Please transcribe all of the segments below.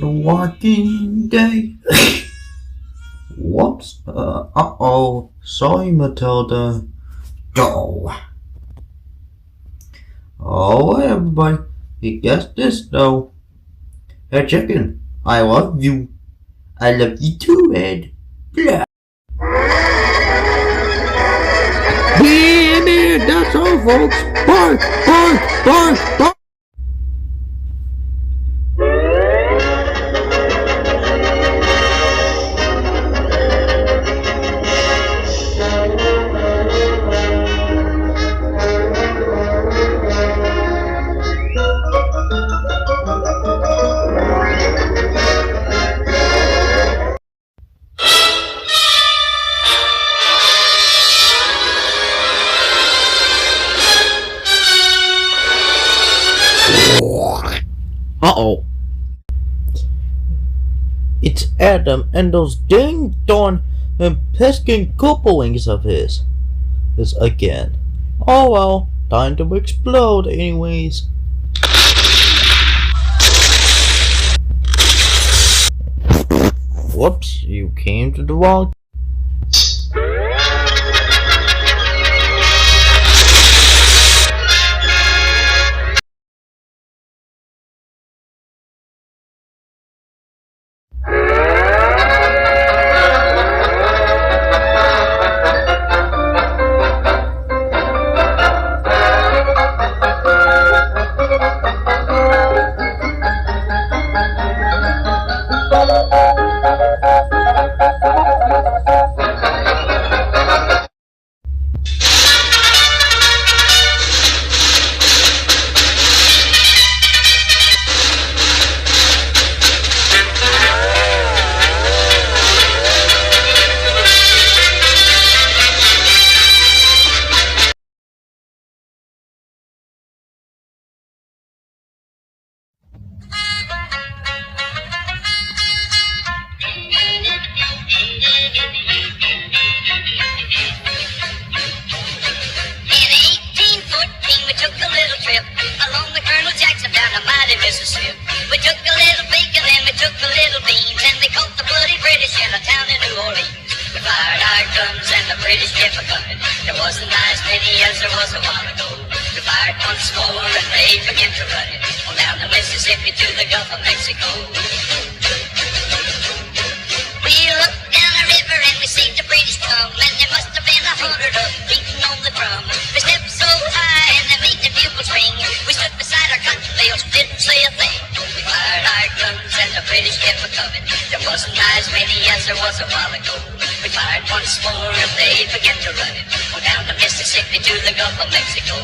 the Walking Dead. Whoops. Uh-oh. Sorry, Matilda. Oh. Oh, everybody. You guessed this, though. Hey, chicken. I love you. I love you too, Ed. Blah. Yeah, that's all, folks. Bark, bark, bark, bark. Uh-oh. It's Adam and those ding-dong and pesking couplings of his. This again. Oh well, time to explode anyways. Whoops, you came to the wrong. Mississippi. We took a little bacon and we took a little beans, and we caught the bloody British in a town in New Orleans. We fired our guns and the British kept a coming. There wasn't as many as there was a while ago. We fired once more and they began to run it on down the Mississippi to the Gulf of Mexico. We looked down the river and we seen the British come, and there must have been 100 of them beating on the drum. They stepped so high and they made the bugles ring. We stood beside our cotton bales, didn't say a thing. We fired our guns and the British kept a coming. There wasn't as many as there was a while ago. We fired once more and they began to run it on down the Mississippi to the Gulf of Mexico.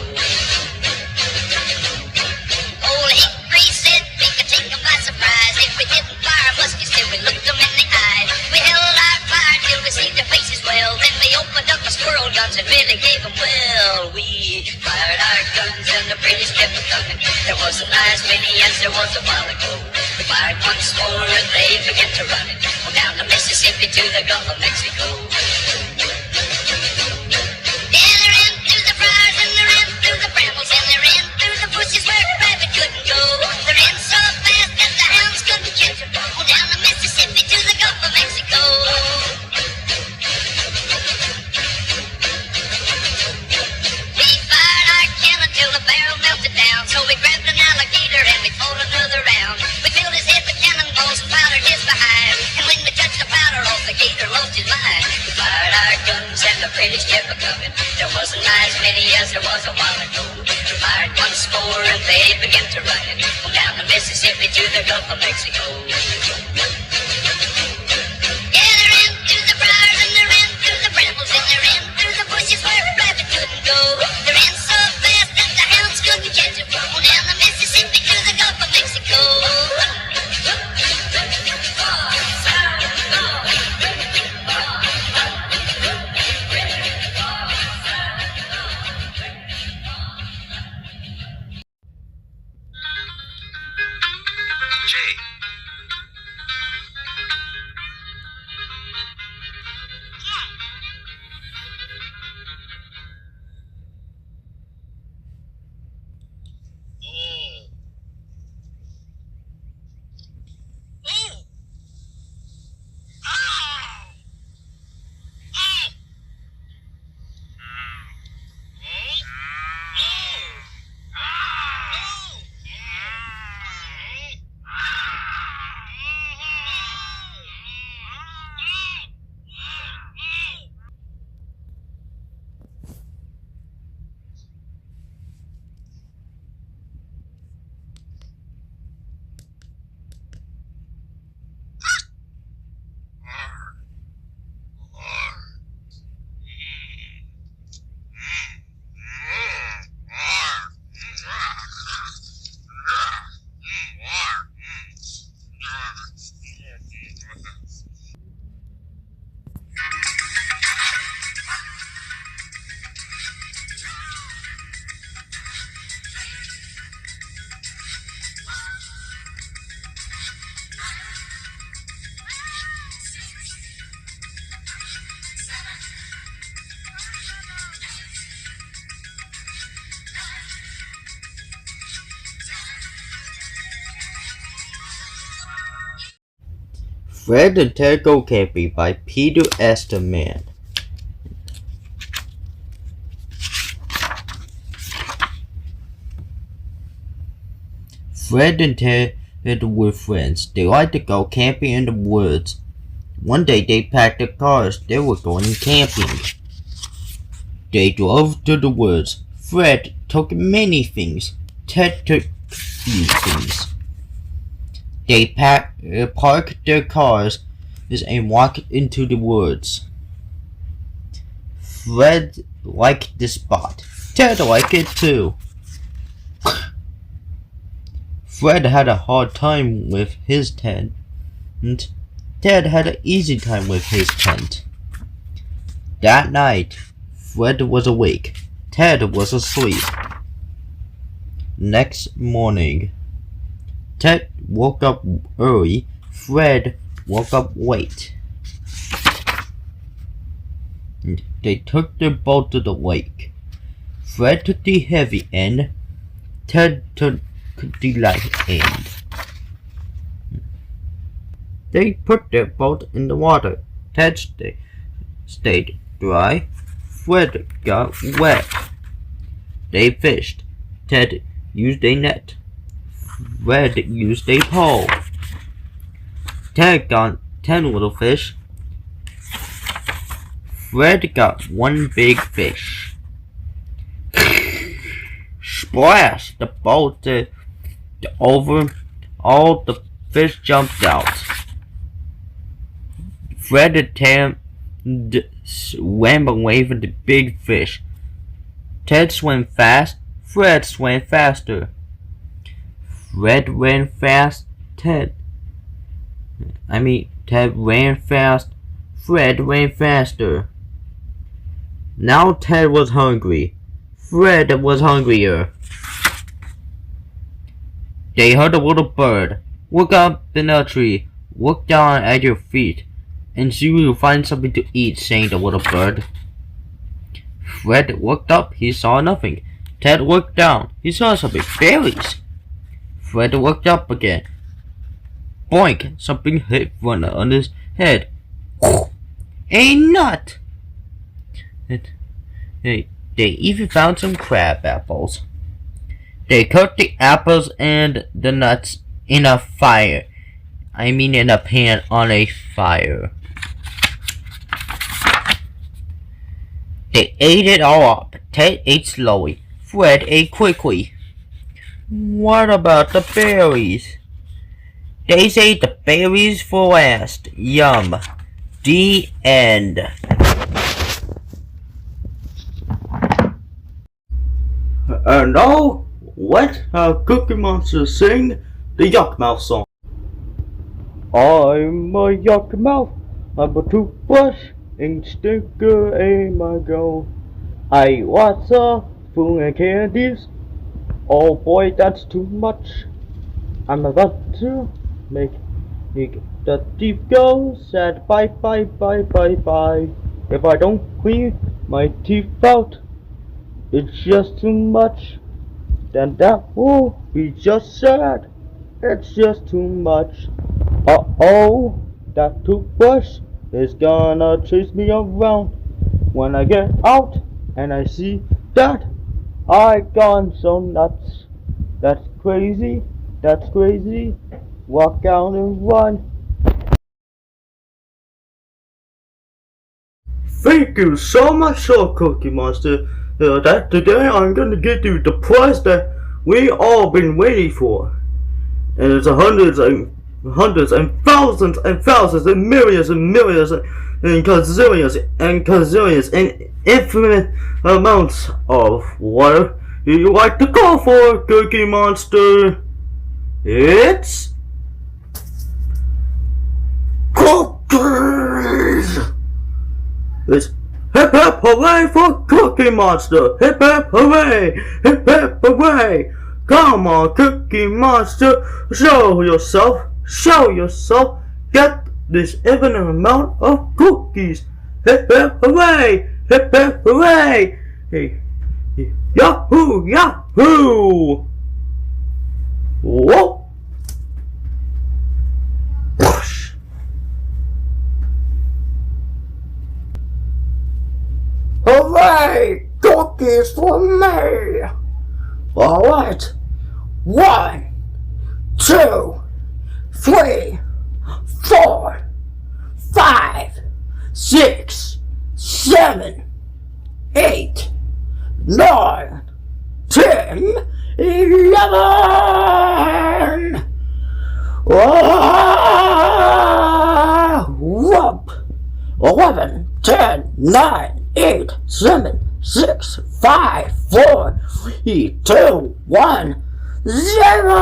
Old Hickory said we could take them by surprise if we didn't fire muskets till we looked them in the eye. We held our fire till we seen their faces well, then we opened up the squirrel guns and really gave them well. We fired our guns and the British kept them coming. There wasn't as many as there was a while ago. We fired once more and they began to run it on down the Mississippi to the Gulf of Mexico. Yeah, they ran through the briars and they ran through the brambles and they ran through the bushes where a rabbit couldn't go. They ran so fast that the hounds couldn't catch them on down the Mississippi to the Gulf of Mexico. We fired our cannon till the barrel melted down, so we grabbed an alligator and we fought another round. We filled his head with cannonballs and powdered his behind, and when we touched the powder off, the gator lost his mind. We fired our guns and the British kept a coming. There wasn't as many as there was a while ago. We fired once more and they began to run it on down the Mississippi to the Gulf of Mexico. Yeah, they ran through the briars and they ran through the brambles and they ran through the bushes where a rabbit couldn't go. They ran so fast that the hounds couldn't catch them on down the Mississippi to the Gulf of Mexico. Fred and Ted Go Camping by Peter Esterman. Fred and Ted were friends. They liked to go camping in the woods. One day they packed their cars. They were going camping. They drove to the woods. Fred took many things. Ted took few things. They parked their cars and walked into the woods. Fred liked the spot. Ted liked it too. Fred had a hard time with his tent. Ted had an easy time with his tent. That night, Fred was awake. Ted was asleep. Next morning, Ted woke up early. Fred woke up late. They took their boat to the lake. Fred took the heavy end. Ted took the light end. They put their boat in the water. Ted stayed dry. Fred got wet. They fished. Ted used a net. Fred used a pole. Ted got 10 little fish. Fred got one big fish. Splash! The boat over. All the fish jumped out. Fred and Ted swam away from the big fish. Ted swam fast. Fred swam faster. Fred ran fast. Ted ran fast. Fred ran faster. Now Ted was hungry. Fred was hungrier. They heard a little bird. Look up in a tree. Look down at your feet, and see if you find something to eat, sang the little bird. Fred looked up. He saw nothing. Ted looked down. He saw something. Berries. Fred looked up again. Boink! Something hit Fred on his head. A nut! They even found some crab apples. They cooked the apples and the nuts in a fire. In a pan on a fire. They ate it all up. Ted ate slowly. Fred ate quickly. What about the berries? They saved the berries for last. Yum. The end. And now, let our Cookie Monster sing the Yuck Mouth song. I'm a yuck mouth. I'm a toothbrush and stinker in my go. I eat lots of food and candies. Oh boy, that's too much. I'm about to make the teeth go sad. Bye bye bye bye bye. If I don't clean my teeth out, it's just too much. Then that will be just sad. It's just too much. Uh-oh, that toothbrush is gonna chase me around when I get out and I see that I gone so nuts. That's crazy, that's crazy. Walk out and run. Thank you so much, Cookie Monster. That today I'm gonna get you the prize that we all been waiting for. And it's hundreds and thousands and thousands and millions and gazillions and infinite amounts of water. You like to call for, Cookie Monster? It's cookies! It's hip hip hooray for Cookie Monster! Hip hip hooray! Hip hip hooray! Come on, Cookie Monster! Show yourself! Show yourself! Get this infinite amount of cookies! Hip hip hooray! Hip hip hooray! Hey, yahoo! Yahoo! Whoa! Whoosh! Hooray! Cookies for me! Alright. 1, 2, 3, 4, 5, 6, 7, 8, 9, 10, 11. Whoop. 11, 10, 9, 8, 7, 6, 5, 4, 3, 2, 1, 0.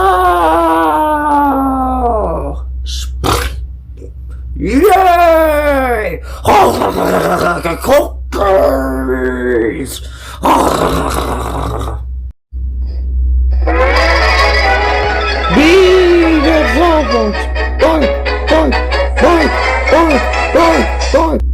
Yay! Cookies! Be the cell phones. Boing, boing, boing, boing, boing, boing.